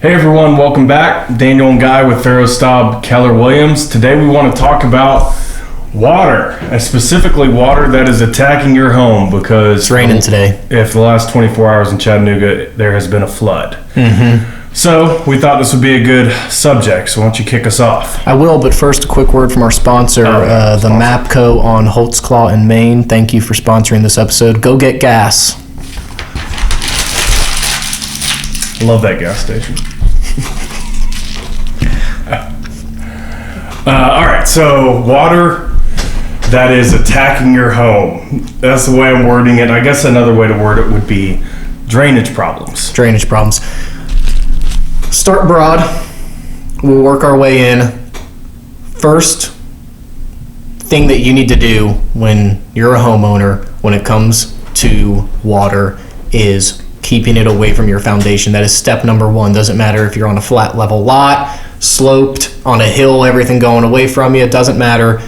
Hey everyone, welcome back. Daniel and Guy with Ferrostaub Keller Williams. Today we want to talk about water, and specifically water that is attacking your home because it's raining today. If the last 24 hours in Chattanooga, there has been a flood. So we thought this would be a good subject, so why don't you kick us off? I will, but first a quick word from our sponsor, the MAPCO on Holtzclaw in Maine. Thank you for sponsoring this episode. Go get gas. Love that gas station. All right, so water that is attacking your home. That's the way I'm wording it. I guess another way to word it would be drainage problems. Drainage problems. Start broad. We'll work our way in. First thing that you need to do when you're a homeowner when it comes to water is keeping it away from your foundation. That is step number one. Doesn't matter if you're on a flat level lot, sloped, on a hill, everything going away from you. It doesn't matter.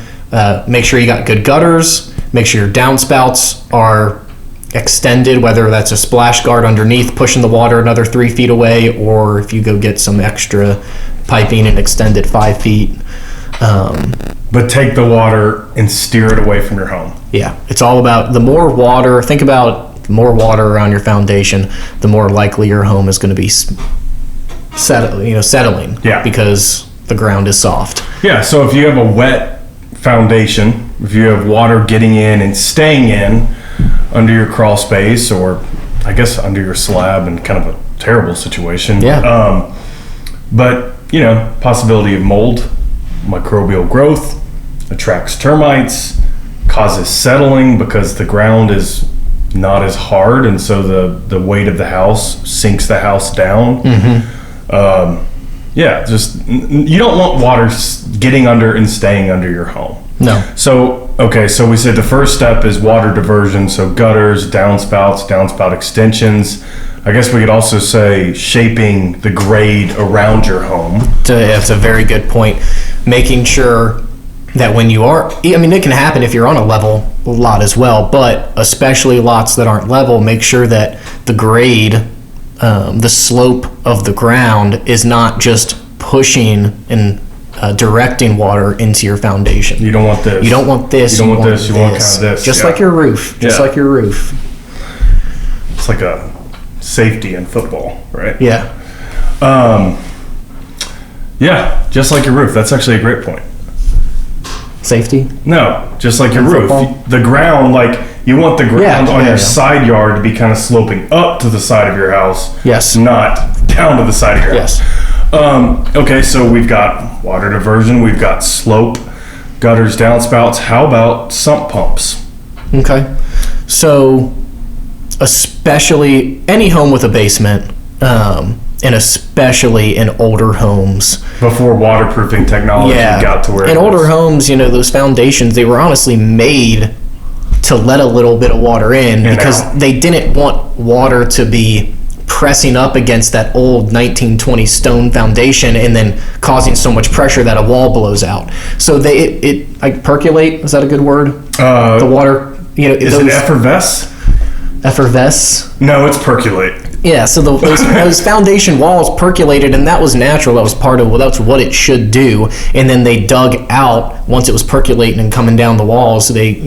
Make sure you got good gutters. Make sure your downspouts are extended, whether that's a splash guard underneath pushing the water another 3 feet away, or if you go get some extra piping and extend it 5 feet. But take the water and steer it away from your home. Yeah, it's all about the more water. Think about the more water around your foundation, the more likely your home is going to be settling. Yeah. Because the ground is soft. Yeah, so if you have a wet foundation, if you have water getting in and staying in under your crawl space, or I guess under your slab, in kind of a terrible situation. Yeah. But, possibility of mold, microbial growth, attracts termites, causes settling because the ground is not as hard, and so the weight of the house sinks the house down. Just you don't want water getting under and staying under your home. No. So we said the first step is water diversion, so gutters, downspout extensions. I guess we could also say shaping the grade around your home. That's a very good point. Making sure that when you are, it can happen if you're on a level lot as well, but especially lots that aren't level, make sure that the grade, the slope of the ground is not just pushing and directing water into your foundation. You don't want this. You don't want this. You don't want this. You want kind of this. Just like your roof. Like your roof. It's like a safety in football, right? Yeah. Just like your roof. That's actually a great point. Safety? No, just like your roof. Football? The ground, you want the ground on your side yard to be kind of sloping up to the side of your house. Yes. Not down to the side of your house. Yes. So we've got water diversion, we've got slope, gutters, downspouts. How about sump pumps? Okay. So, especially any home with a basement, and especially in older homes. Before waterproofing technology got to where in older homes, those foundations, they were honestly made to let a little bit of water in because they didn't want water to be pressing up against that old 1920 stone foundation and then causing so much pressure that a wall blows out. So it percolate, is that a good word? The water, is it effervesce? Effervesce? No, it's percolate. Yeah, so those foundation walls percolated, and that was natural. That was that's what it should do. And then they dug out, once it was percolating and coming down the walls, they,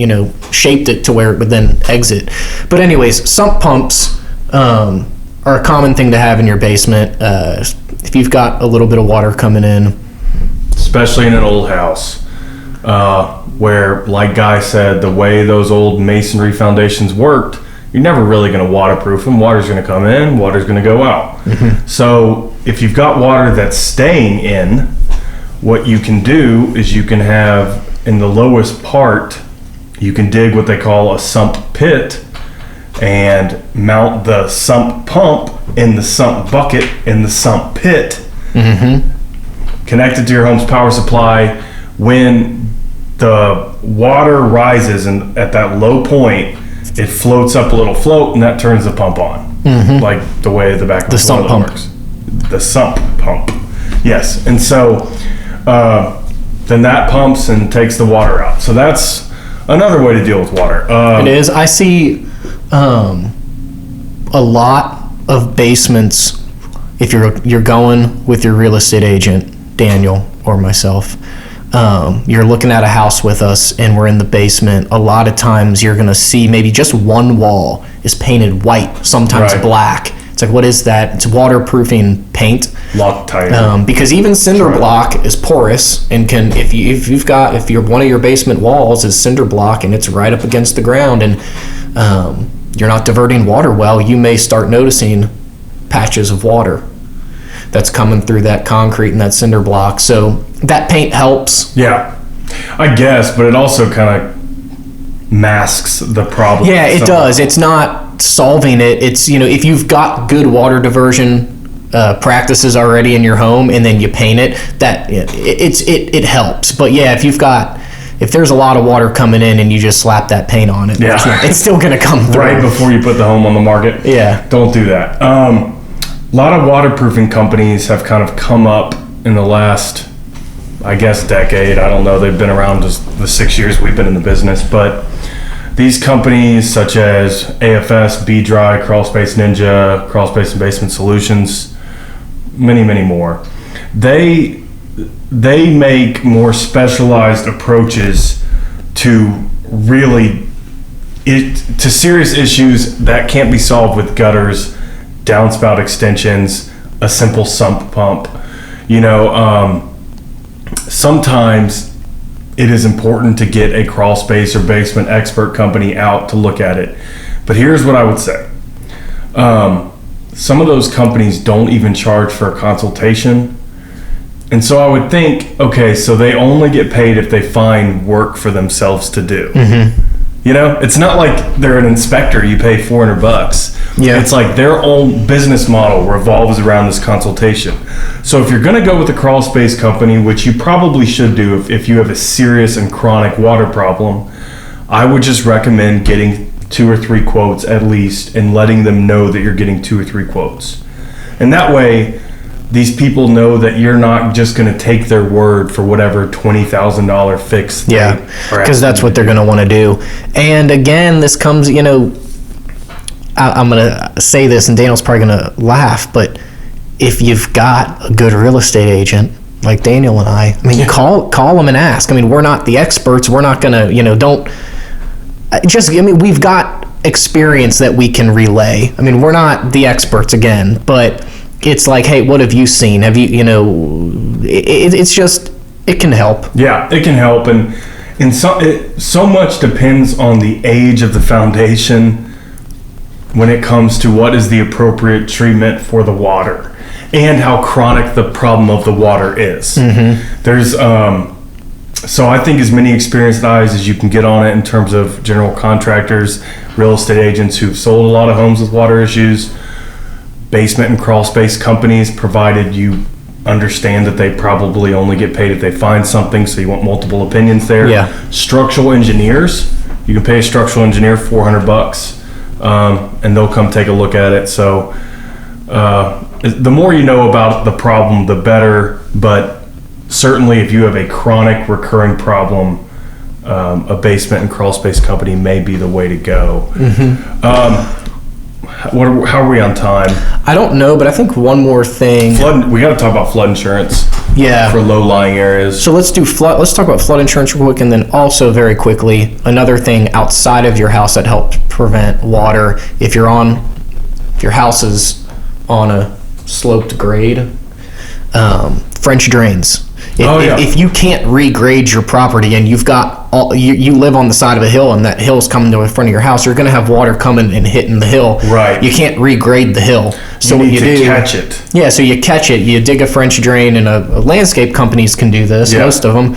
shaped it to where it would then exit. But anyways, sump pumps are a common thing to have in your basement. If you've got a little bit of water coming in. Especially in an old house, where, like Guy said, the way those old masonry foundations worked, you're never really going to waterproof them. Water's going to come in, water's going to go out. So if you've got water that's staying in, what you can do is you can have, in the lowest part, you can dig what they call a sump pit and mount the sump pump in the sump bucket in the sump pit. Connected to your home's power supply. When the water rises and at that low point, it floats up a little float, and that turns the pump on, like the way the back of the sump pump works. The sump pump, yes. And so then that pumps and takes the water out. So that's another way to deal with water. It is. I see a lot of basements if you're going with your real estate agent, Daniel or myself, you're looking at a house with us and we're in the basement, a lot of times you're going to see maybe just one wall is painted white, sometimes Right. black. It's like, what is that? It's waterproofing paint. Loctite. Because even cinder Right. block is porous and can, if you're one of your basement walls is cinder block and it's right up against the ground and you're not diverting water well, you may start noticing patches of water that's coming through that concrete and that cinder block. So that paint helps. Yeah, I guess, but it also kind of masks the problem. Yeah, it does. It's not solving it. It's, if you've got good water diversion practices already in your home and then you paint it, it helps. But yeah, if there's a lot of water coming in and you just slap that paint on it, it's still going to come through. Right before you put the home on the market. Yeah. Don't do that. A lot of waterproofing companies have kind of come up in the last, I guess, decade. I don't know. They've been around just the 6 years we've been in the business. But these companies such as AFS, B-Dry, Crawl Space Ninja, Crawl Space and Basement Solutions, many, many more. They make more specialized approaches to to serious issues that can't be solved with gutters, downspout extensions, a simple sump pump. Sometimes it is important to get a crawl space or basement expert company out to look at it. But here's what I would say. Some of those companies don't even charge for a consultation. And so I would think, okay, so they only get paid if they find work for themselves to do. Mm-hmm. It's not like they're an inspector, you pay $400. Yeah. It's like their own business model revolves around this consultation. So if you're going to go with a crawl space company, which you probably should do if you have a serious and chronic water problem, I would just recommend getting 2 or 3 quotes at least and letting them know that you're getting 2 or 3 quotes. And that way, these people know that you're not just going to take their word for whatever $20,000 fix. Yeah, because that's what they're going to want to do. And again, this comes, I'm going to say this and Daniel's probably going to laugh, but if you've got a good real estate agent like Daniel and I mean, call them and ask. I mean, we're not the experts. We're not going to, we've got experience that we can relay. I mean, we're not the experts again, but it's like, hey, what have you seen? Have you, it's just, it can help. Yeah, it can help. And so much depends on the age of the foundation when it comes to what is the appropriate treatment for the water and how chronic the problem of the water is. Mm-hmm. There's, so I think as many experienced eyes as you can get on it in terms of general contractors, real estate agents who've sold a lot of homes with water issues, basement and crawl space companies, provided you understand that they probably only get paid if they find something, so you want multiple opinions there. Yeah. Structural engineers, you can pay a structural engineer $400, and they'll come take a look at it. So the more you know about the problem, the better. But certainly if you have a chronic recurring problem, a basement and crawl space company may be the way to go. Mm-hmm. How are we on time? I don't know, but I think one more thing. We got to talk about flood insurance. Yeah. For low-lying areas. So let's talk about flood insurance real quick, and then also very quickly, another thing outside of your house that helps prevent water. If your house is on a sloped grade, French drains. If you can't regrade your property and you've got you live on the side of a hill and that hill's coming to the front of your house, you're going to have water coming and hitting the hill. Right. You can't regrade the hill. So you what need you to do, catch it. Yeah, so you catch it. You dig a French drain, and landscape companies can do this. Yeah. Most of them,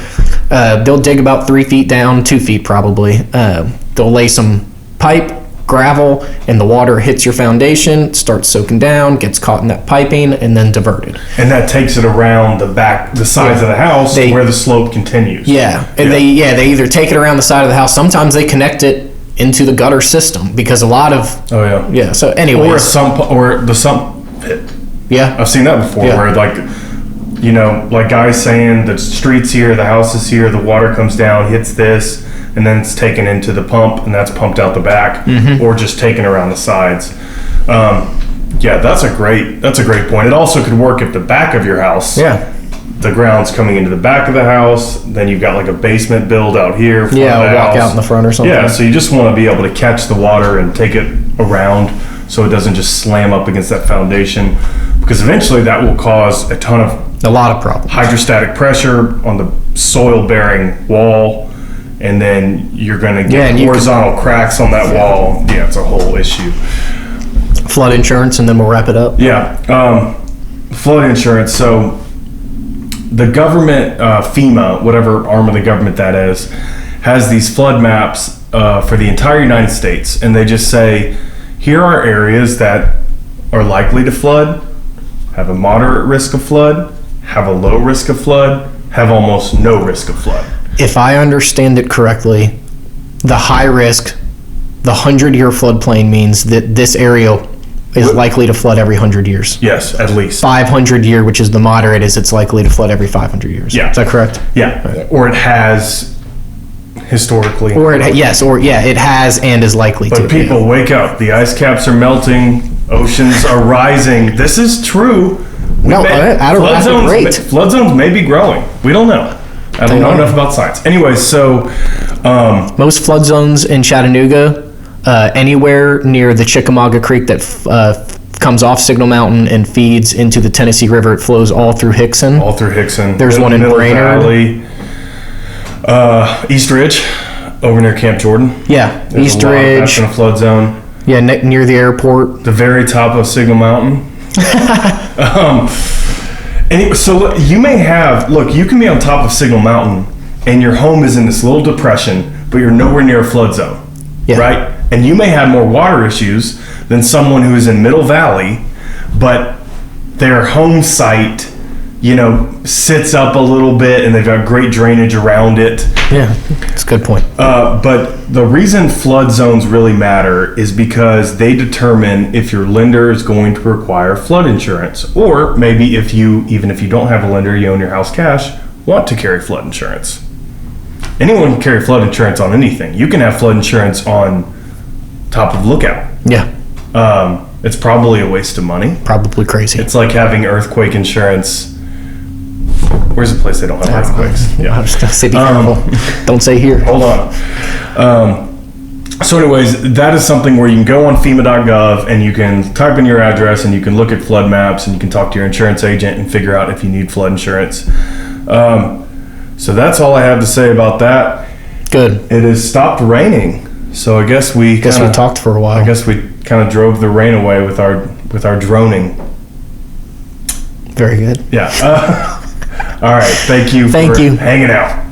they'll dig about 3 feet down, 2 feet probably. They'll lay some pipe, gravel, and the water hits your foundation, starts soaking down, gets caught in that piping, and then diverted. And that takes it around the sides of the house where the slope continues. Yeah, and they either take it around the side of the house. Sometimes they connect it into the gutter system because a lot of So anyway, or the sump pit. Yeah, I've seen that before where like guys saying the street's here, the house is here, the water comes down, hits this, and then it's taken into the pump, and that's pumped out the back, or just taken around the sides. Yeah, that's a great point. It also could work at the back of your house. Yeah. The ground's coming into the back of the house, then you've got like a basement build out here. Yeah, of the walk house. out in the front or something. Yeah, so you just want to be able to catch the water and take it around so it doesn't just slam up against that foundation, because eventually that will cause a ton of A lot of problems. hydrostatic pressure on the soil bearing wall, and then you're going to get horizontal cracks on that wall. Yeah, it's a whole issue. Flood insurance, and then we'll wrap it up. Yeah, flood insurance. So the government, FEMA, whatever arm of the government that is, has these flood maps for the entire United States, and they just say, here are areas that are likely to flood, have a moderate risk of flood, have a low risk of flood, have almost no risk of flood. If I understand it correctly, the high risk, the 100-year floodplain means that this area is likely to flood every 100 years. Yes, at least. 500-year, which is the moderate, is it's likely to flood every 500 years. Yeah. Is that correct? Yeah, Right. or it has historically. Or it has and is likely to. But people, wake up. The ice caps are melting. Oceans are rising. This is true. Flood zones may be growing. We don't know. I don't know enough about science. Anyway, so most flood zones in Chattanooga, anywhere near the Chickamauga Creek that comes off Signal Mountain and feeds into the Tennessee River, it flows all through Hickson. There's one in Brainerd. Valley, East Ridge, over near Camp Jordan. Yeah, There's East Ridge. That's in a flood zone. Yeah, near the airport. The very top of Signal Mountain. So you may have, you can be on top of Signal Mountain and your home is in this little depression, but you're nowhere near a flood zone, right? And you may have more water issues than someone who is in Middle Valley, but their home site, sits up a little bit and they've got great drainage around it. Yeah, that's a good point. But the reason flood zones really matter is because they determine if your lender is going to require flood insurance, or maybe even if you don't have a lender, you own your house cash, want to carry flood insurance. Anyone can carry flood insurance on anything. You can have flood insurance on top of Lookout. Yeah. It's probably a waste of money. Probably crazy. It's like having earthquake insurance. Where's the place they don't have earthquakes? Yeah, I was gonna say be careful. Don't say here. Hold on. So anyways, that is something where you can go on FEMA.gov and you can type in your address and you can look at flood maps and you can talk to your insurance agent and figure out if you need flood insurance. So that's all I have to say about that. Good. It has stopped raining, so I guess we talked for a while. I guess we kind of drove the rain away with our droning. Very good. Yeah. All right. Thank you for hanging out.